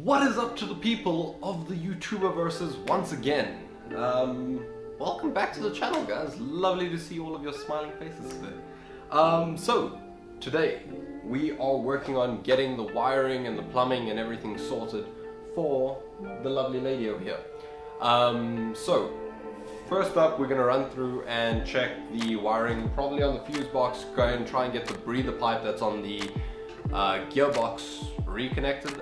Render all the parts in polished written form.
What is up to the people of the YouTuberverses once again? Welcome back to the channel, guys. Lovely to see all of your smiling faces today. So today we are working on getting the wiring and the plumbing and everything sorted for the lovely lady over here. So first up, we're gonna run through and check the wiring, probably on the fuse box, go and try and get the breather pipe that's on the gearbox reconnected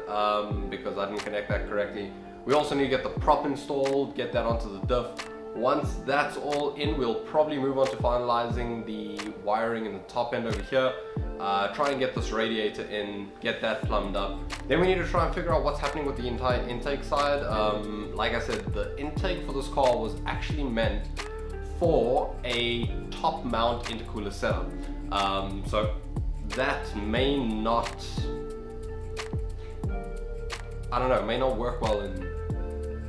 because I didn't connect that correctly. We also need to get the prop installed, get that onto the diff. Once that's all in, we'll probably move on to finalizing the wiring in the top end over here, try and get this radiator in, get that plumbed up. Then we need to try and figure out what's happening with the entire intake side. Like I said, the intake for this car was actually meant for a top mount intercooler setup. So that may not, I don't know, may not work well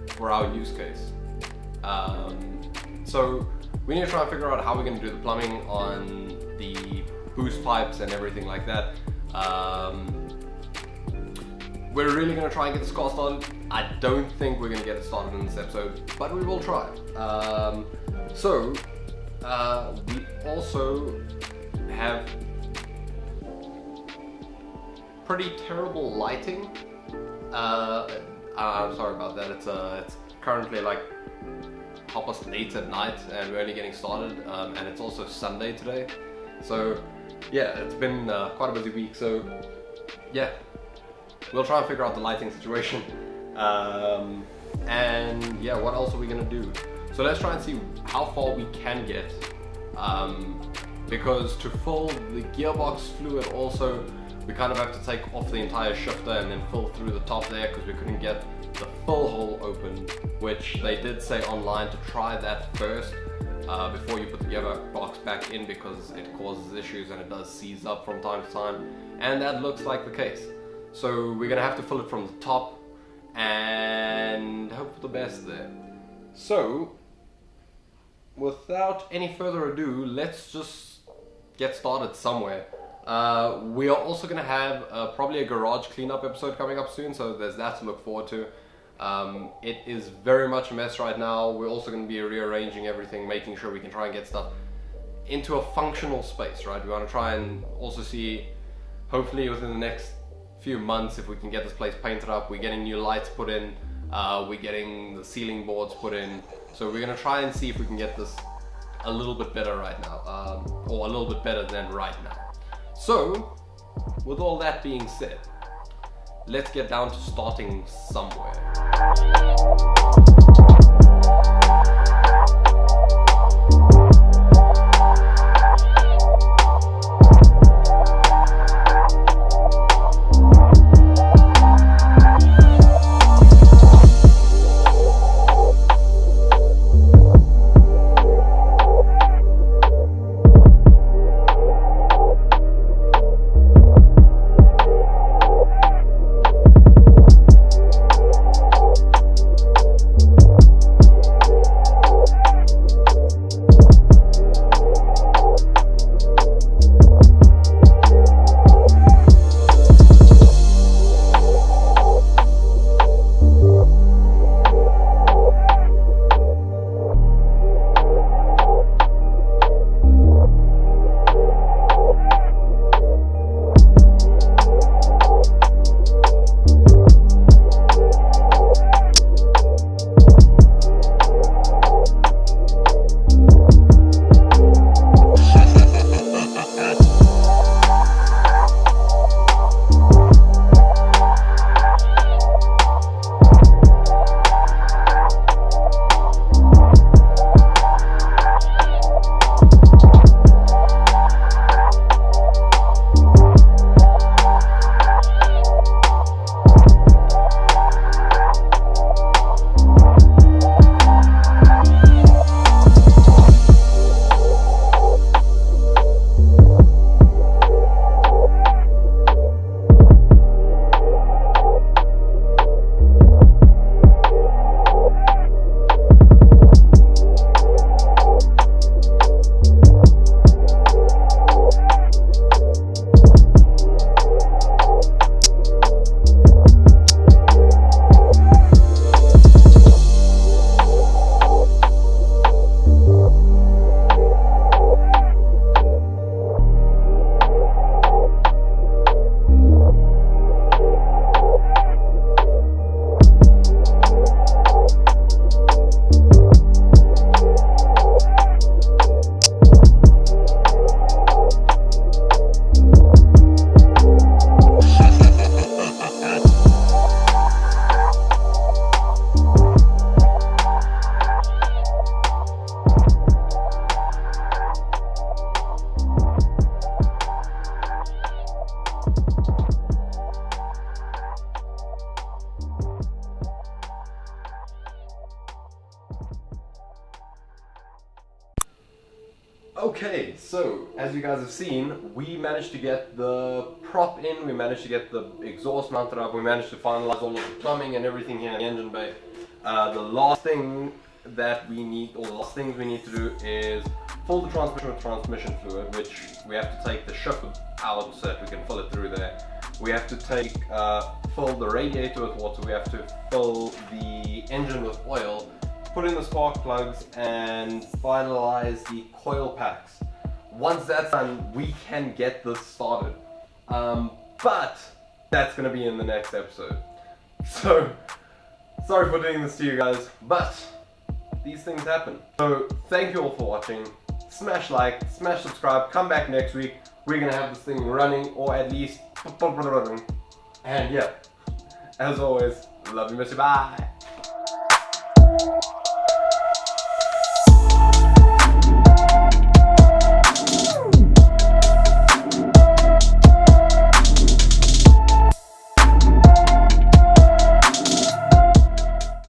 for our use case. So we need to try and figure out how we're going to do the plumbing on the boost pipes and everything like that. We're really going to try and get this car started. I don't think we're going to get it started in this episode, but we will try. We also have pretty terrible lighting. I'm sorry about that. It's currently like 8:30 at night and we're only getting started, and it's also Sunday today. So yeah, it's been quite a busy week, so yeah, we'll try and figure out the lighting situation. And yeah, what else are we gonna do? So let's try and see how far we can get, because to fill the gearbox fluid also, we kind of have to take off the entire shifter and then fill through the top there because we couldn't get the full hole open, which they did say online to try that first before you put the gearbox back in, because it causes issues and it does seize up from time to time, and that looks like the case. So we're gonna have to fill it from the top and hope for the best there. So without any further ado, let's just get started somewhere. We are also going to have probably a garage cleanup episode coming up soon, so there's that to look forward to. It is very much a mess right now. We're also going to be rearranging everything, making sure we can try and get stuff into a functional space, right? We want to try and also see, hopefully within the next few months, if we can get this place painted up. We're getting new lights put in, we're getting the ceiling boards put in, so we're going to try and see if we can get this a little bit better right now, or a little bit better than right now. So, with all that being said, let's get down to starting somewhere. Okay, so as you guys have seen, we managed to get the prop in, we managed to get the exhaust mounted up, we managed to finalize all of the plumbing and everything here in the engine bay. The last thing that we need, or the last things we need to do is fill the transmission with transmission fluid, which we have to take the ship out so that we can fill it through there. We have to fill the radiator with water, we have to fill the engine with oil, put in the spark plugs and finalize the coil packs. Once that's done, we can get this started. But that's gonna be in the next episode. So, sorry for doing this to you guys, but these things happen. So, thank you all for watching. Smash like, smash subscribe, come back next week. We're gonna have this thing running, or at least, and yeah, as always, love you, miss you, bye.